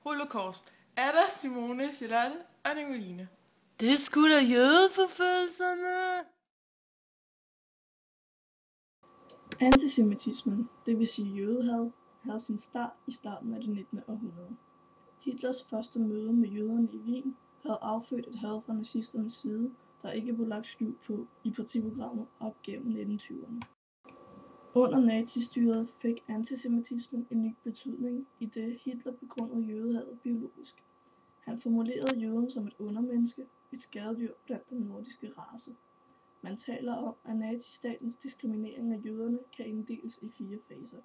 Holocaust. Ada, Simone, Charlotte og Nicoline. Det er sgu da jødeforfølgelserne. Antisemitismen, det vil sige jødehad, havde sin start i starten af det 19. århundrede. Hitlers første møde med jøderne i Wien havde affødt et had fra nazisternes side, der ikke blev lagt skjul på i partiprogrammet op gennem 1920'erne. Under nazistyret fik antisemitismen en ny betydning, i det Hitler begrundede jødehadet biologisk. Han formulerede jøden som et undermenneske, et skadedyr blandt den nordiske race. Man taler om, at nazistatens diskriminering af jøderne kan inddeles i 4 faser.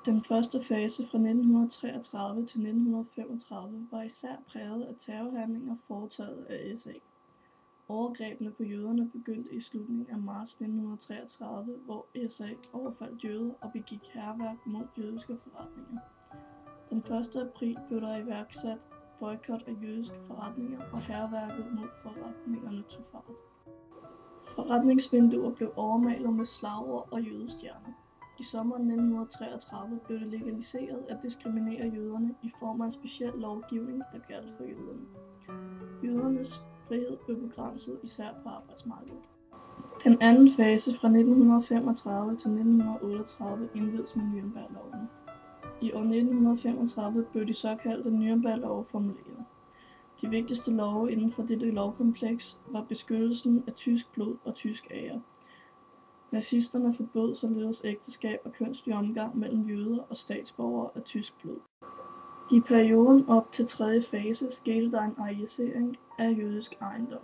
Den første fase fra 1933 til 1935 var især præget af terrorhandlinger foretaget af SA. Overgrebene på jøderne begyndte i slutningen af marts 1933, hvor SA overfaldt jøder og begik hærværk mod jødiske forretninger. Den 1. april blev der iværksat boykot af jødiske forretninger, og hærværket mod forretningerne tog fart. Forretningsvinduer blev overmalet med slagord og jødestjerner. I sommeren 1933 blev det legaliseret at diskriminere jøderne i form af en speciel lovgivning, der gjaldt for jøderne. Jødernes frihed blev begrænset især på arbejdsmarkedet. Den anden fase fra 1935 til 1938 indledes med Nürnberglovene. I år 1935 blev de såkaldte Nürnberglove formuleret. De vigtigste love inden for dette lovkompleks var beskyttelsen af tysk blod og tysk ære. Nazisterne forbød således ægteskab og kønslig omgang mellem jøder og statsborgere af tysk blod. I perioden op til 3. fase skete der en arisering af jødisk ejendom.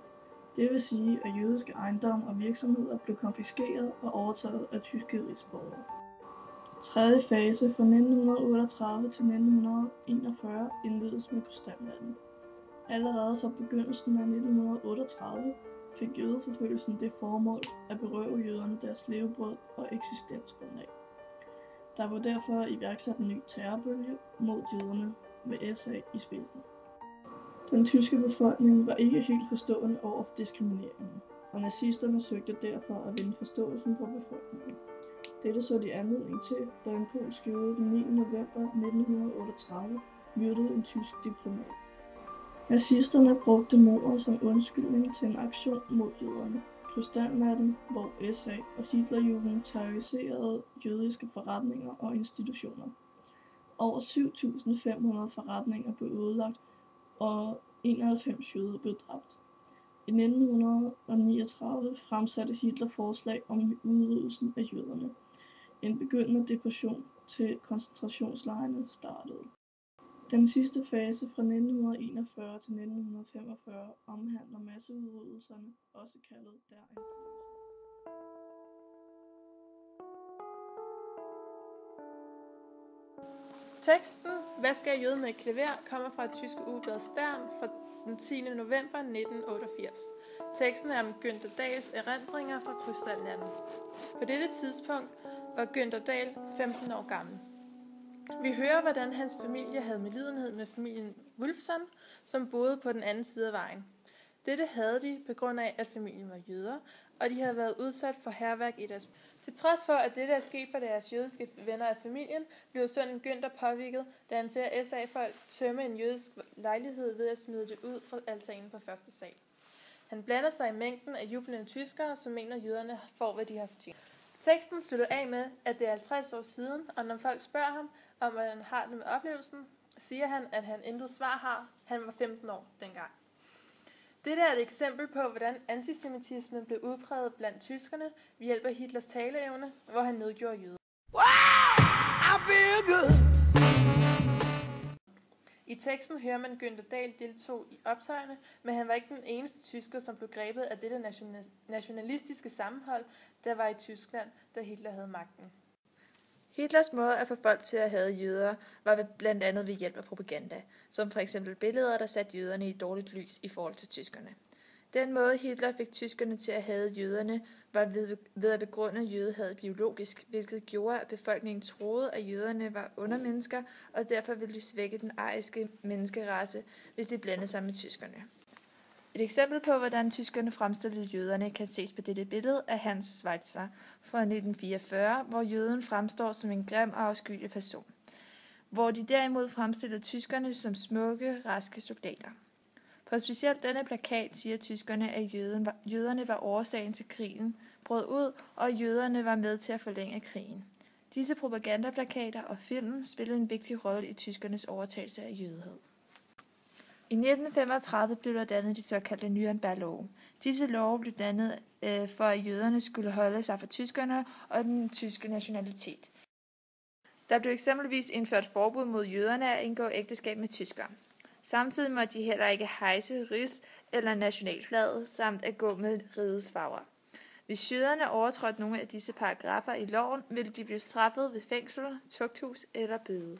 Det vil sige, at jødiske ejendomme og virksomheder blev konfiskeret og overtaget af tyske rigsborgere. 3. fase fra 1938 til 1941 indledes med krystalnatten. Allerede fra begyndelsen af 1938 fik jødeforfølgelsen det formål at berøve jøderne deres levebrød og eksistensgrundlag. Der var derfor iværksat en ny terrorbølge mod jøderne med SA i spidsen. Den tyske befolkning var ikke helt forstående over for diskrimineringen, og nazisterne søgte derfor at vinde forståelsen for befolkningen. Dette så de anledning til, da en polsk jøde den 9. november 1938 myrdede en tysk diplomat. Nazisterne brugte mordet som undskyldning til en aktion mod jøderne. Krystalnatten, hvor SA og Hitlerjugend terroriserede jødiske forretninger og institutioner. Over 7.500 forretninger blev ødelagt, og 91 jøder blev dræbt. I 1939 fremsatte Hitler forslag om udryddelsen af jøderne. En begyndende deportation til koncentrationslejrene startede. Den sidste fase fra 1941 til 1945 omhandler masseudryddelserne, også kaldet der Endlösung. Teksten Hvad skal jøden med et klaver kommer fra et tysk ugeblad Stern fra den 10. november 1988. Teksten er om Günther Dahls erindringer fra krystalnatten. På dette tidspunkt var Günther Dahl 15 år gammel. Vi hører, hvordan hans familie havde medlidenhed med familien Wulffson, som boede på den anden side af vejen. Dette havde de på grund af, at familien var jøder, og de havde været udsat for hærværk i deres. Til trods for, at dette er sket for deres jødiske venner af familien, blev sønnen Günther påvirket, da han ser SA-folk tømme en jødisk lejlighed ved at smide det ud fra altanen på første sal. Han blander sig i mængden af jublende tyskere, som mener, at jøderne får, hvad de har fortjent. Teksten slutter af med, at det er 50 år siden, og når folk spørger ham, om hvordan han har det med oplevelsen, siger han, at han intet svar har. Han var 15 år dengang. Dette er et eksempel på, hvordan antisemitismen blev udpræget blandt tyskerne ved hjælp af Hitlers taleevne, hvor han nedgjorde jøder. I teksten hører man, at Günther Dahl deltog i optøjerne, men han var ikke den eneste tysker, som blev grebet af dette nationalistiske sammenhold, der var i Tyskland, da Hitler havde magten. Hitlers måde at få folk til at hade jøder var blandt andet ved hjælp af propaganda, som for eksempel billeder, der satte jøderne i dårligt lys i forhold til tyskerne. Den måde Hitler fik tyskerne til at hade jøderne var ved at begrunde jødehadet biologisk, hvilket gjorde, at befolkningen troede, at jøderne var undermennesker, og derfor ville de svække den ariske menneskerace, hvis de blandede sig med tyskerne. Et eksempel på, hvordan tyskerne fremstillede jøderne, kan ses på dette billede af Hans Schweitzer fra 1944, hvor jøden fremstår som en grim og afskyelig person. hvor de derimod fremstillede tyskerne som smukke, raske soldater. På specielt denne plakat siger tyskerne, at jøderne var årsagen til krigen, brød ud, og jøderne var med til at forlænge krigen. Disse propagandaplakater og film spillede en vigtig rolle i tyskernes overtagelse af jødehed. I 1935 blev der dannet de såkaldte Nürnberg-love. Disse love blev dannet for, at jøderne skulle holde sig fra tyskerne og den tyske nationalitet. Der blev eksempelvis indført forbud mod jøderne at indgå ægteskab med tyskere. Samtidig måtte de heller ikke hejse rigs- eller nationalflaget, samt at gå med rigets farver. Hvis jøderne overtrådte nogle af disse paragrafer i loven, ville de blive straffet ved fængsel, tugthus eller bøde.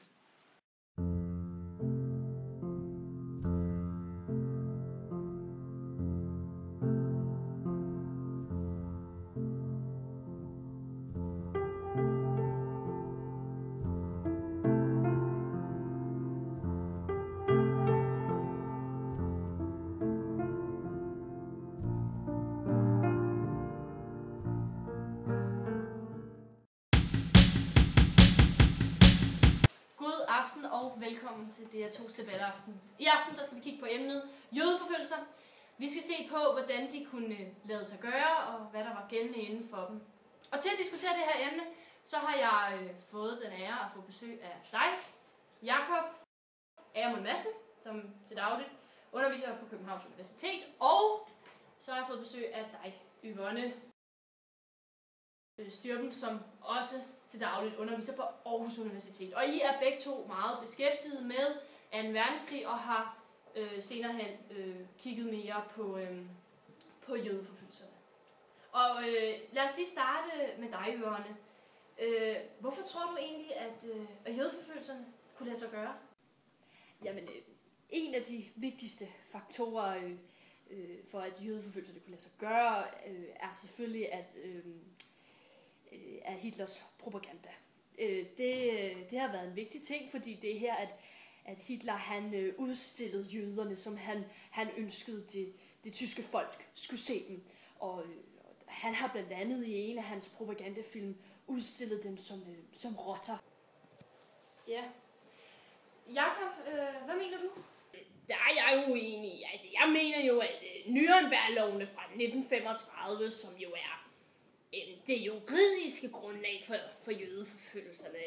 God aften og velkommen til DR2's debataften. I aften der skal vi kigge på emnet jødeforfølgelser. Vi skal se på, hvordan de kunne lade sig gøre, og hvad der var gældende inden for dem. Og til at diskutere det her emne, så har jeg fået den ære at få besøg af dig, Jakob Agermund Madsen, som til dagligt underviser på Københavns Universitet. Og så har jeg fået besøg af dig, Yvonne Styrben, som også til dagligt underviser på Aarhus Universitet. Og I er begge to meget beskæftiget med 2. verdenskrig og har senere hen kigget mere på jødeforfølgelserne. Og lad os lige starte med dig, Yvonne. Hvorfor tror du egentlig, at jødeforfølgelserne kunne lade sig gøre? Jamen, en af de vigtigste faktorer for, at jødeforfølgelserne kunne lade sig gøre, er selvfølgelig, at Hitlers propaganda. Det har været en vigtig ting, fordi det er her, at Hitler han udstillede jøderne, som han ønskede det tyske folk skulle se dem. Og han har blandt andet i en af hans propagandafilm udstillet dem som rotter. Ja. Jakob, hvad mener du? Der er jeg uenig. Altså, jeg mener jo, at Nürnberg-lovene fra 1935, som jo er det juridiske grundlag for jødeforfølgelserne,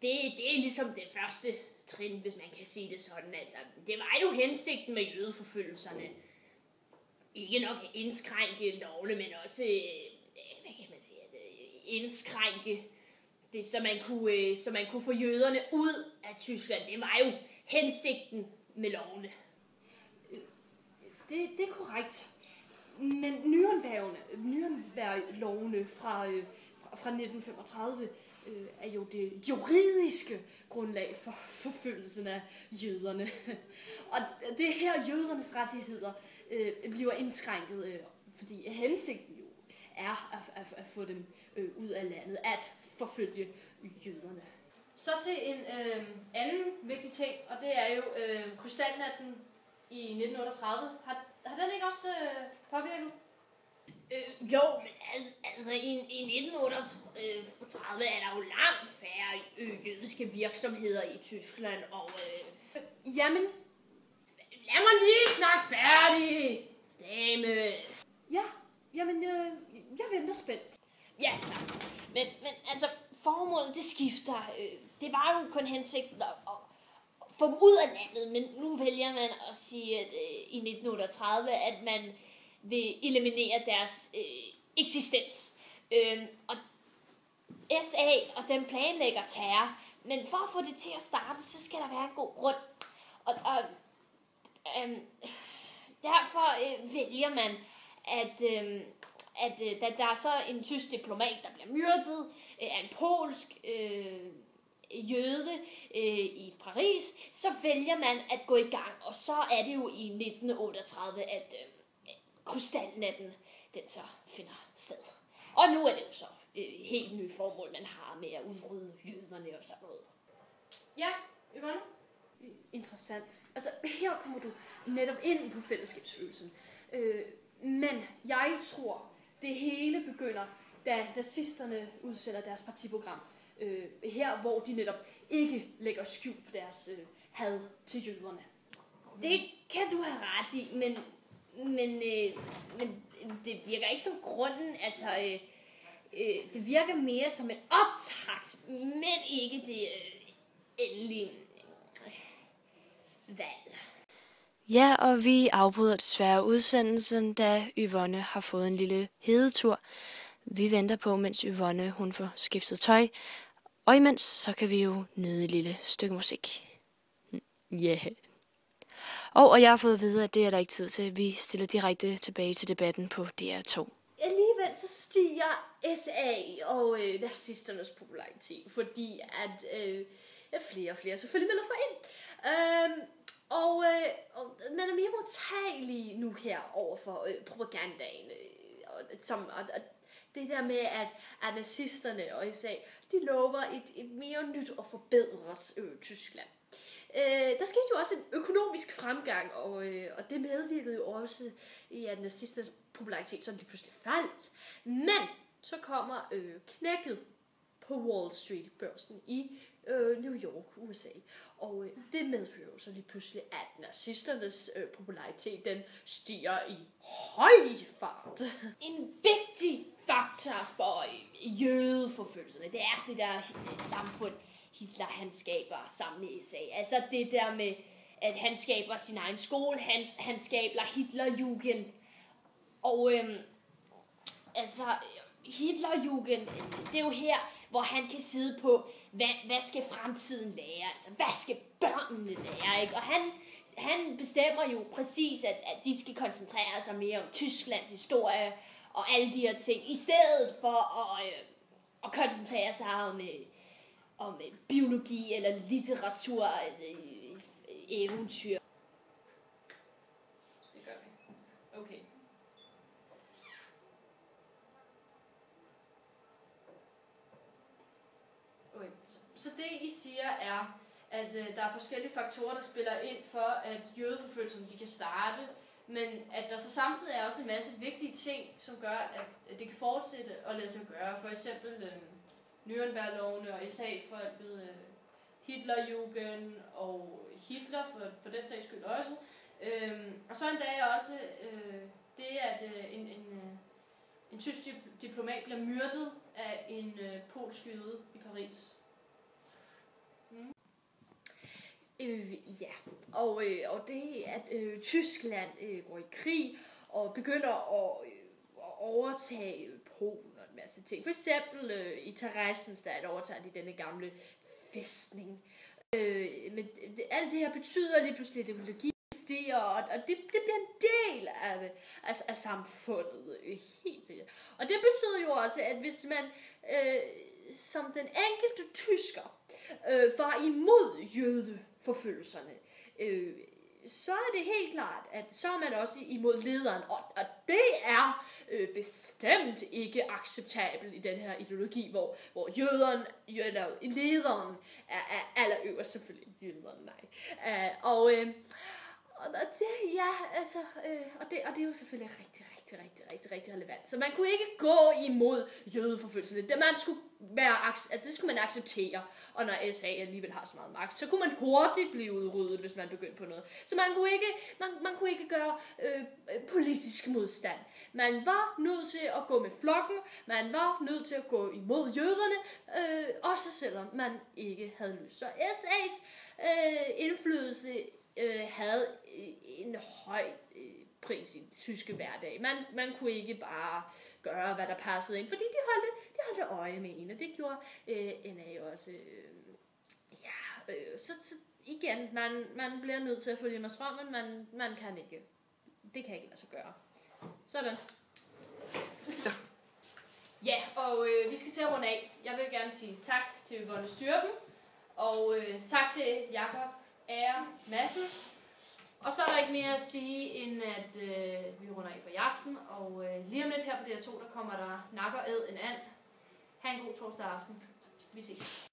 det er ligesom det første trin, hvis man kan sige det sådan. Altså, det var jo hensigten med jødeforfølgelserne. Ikke nok at indskrænke lovene, men også, hvad kan man sige, indskrænke det, så man kunne få jøderne ud af Tyskland. Det var jo hensigten med lovene. Det er korrekt. Men Nürnberg-lovene fra 1935 er jo det juridiske grundlag for forfølgelsen af jøderne. Og det er her jødernes rettigheder bliver indskrænket, fordi hensigten jo er at få dem ud af landet, at forfølge jøderne. Så til en anden vigtig ting, og det er jo krystalnatten i 1938. Har den ikke også påvirket? Jo, men altså i 1938 er der jo langt færre jødiske virksomheder i Tyskland, og Jamen, lad mig lige snakke færdig, dame. ja, jamen, jeg venter spændt. Ja, så. Men altså, formålet det skifter. Det var jo kun hensigten at få dem ud af landet, men nu vælger man at sige, at i 1938, at man vil eliminere deres eksistens. Og SA og den planlægger terror, men for at få det til at starte, så skal der være en god grund. Og derfor vælger man, at da der er så en tysk diplomat, der bliver myrdet af en polsk jøde i Paris, så vælger man at gå i gang, og så er det jo i 1938, at krystalnatten, den så finder sted. Og nu er det jo så helt nye formål, man har med at udrydde jøderne og sådan noget. Ja, Yvonne? Interessant. Altså, her kommer du netop ind på fællesskabsfølelsen. Men jeg tror, det hele begynder, da nazisterne udsætter deres partiprogram her, hvor de netop ikke lægger skjul på deres had til jøderne. Det kan du have ret i, men det virker ikke som grunden. Altså, det virker mere som en optakt, men ikke det endelige valg. Ja, og vi afbryder desværre udsendelsen, da Yvonne har fået en lille hedetur. Vi venter på, mens Yvonne hun får skiftet tøj, og imens så kan vi jo nyde et lille stykke musik. Yeah. Og jeg har fået at vide, at det er der ikke tid til. Vi stiller direkte tilbage til debatten på DR2. Alligevel så stiger SA og nazisternes popularitet, fordi at flere og flere selvfølgelig melder sig ind. Og man er mere modtagelig nu her over for propagandaen. Og det der med, at nazisterne og SA, de lover et mere nyt og forbedret Tyskland. Der skete jo også en økonomisk fremgang, og det medvirkede jo også i, at nazisternes popularitet sådan lige pludselig faldt. Men så kommer knækket på Wall Street-børsen i New York, USA. Og det medfører jo så lige pludselig, at nazisternes popularitet, den stiger i høj fart. En vigtig faktor for jødeforfølgelserne, det er det der samfund, Hitler han skaber sammen med SA. Altså det der med, at han skaber sin egen skole, han skaber Hitlerjugend. Og altså Hitlerjugend, det er jo her, hvor han kan sidde på, hvad skal fremtiden lære? Altså hvad skal børnene lære? Ikke? Og han bestemmer jo præcis, at de skal koncentrere sig mere om Tysklands historie og alle de her ting, i stedet for at koncentrere sig om biologi eller litteratur, altså eventyr. Det gør vi. Okay. Okay. Så det I siger er, at der er forskellige faktorer, der spiller ind for, at jødeforfølgelserne de kan starte, men at der så samtidig er også en masse vigtige ting, som gør, at det kan fortsætte og lade sig gøre. For eksempel Nürnberg-lovene og SA-folket, Hitlerjugend og Hitler for den sags skyld også. Og så en dag også det, at en tysk diplomat bliver myrdet af en polsk jøde i Paris. Ja, og det at Tyskland går i krig og begynder at overtage Polen og en masse ting. For eksempel i Theresienstadt overtager de denne gamle fæstning. Men alt det her betyder lige pludselig, at ideologien stiger, og det bliver en del af samfundet. Helt sikkert. Og det betyder jo også, at hvis man som den enkelte tysker var imod jødeforfølgelserne, så er det helt klart, at så er man også imod lederen, og det er bestemt ikke acceptabelt i den her ideologi, hvor lederen er allerøverst, selvfølgelig jøderne, nej. Og det, ja, altså, og det er jo selvfølgelig rigtig relevant. Så man kunne ikke gå imod jødeforfølgelserne. Det skulle man acceptere. Og når SA alligevel har så meget magt, så kunne man hurtigt blive udryddet, hvis man begyndte på noget. Så man kunne ikke gøre politisk modstand. Man var nødt til at gå med flokken. Man var nødt til at gå imod jøderne, også selvom man ikke havde lyst. Så SA's indflydelse havde en høj pris i den tyske hverdag. Man kunne ikke bare gøre, hvad der passede ind, fordi de holdt øje med en, og det gjorde NA også. Så igen, man bliver nødt til at følge med strømmen, men man kan ikke. Det kan ikke lade sig gøre. Sådan. Ja, og vi skal til at runde af. Jeg vil gerne sige tak til Yvonne Styrken, og tak til Jakob Ager Madsen. Og så er der ikke mere at sige, end at vi runder af for i aften. Og lige om lidt her på DR2, der kommer der Nak og Æd en and. Ha' en god torsdag aften. Vi ses.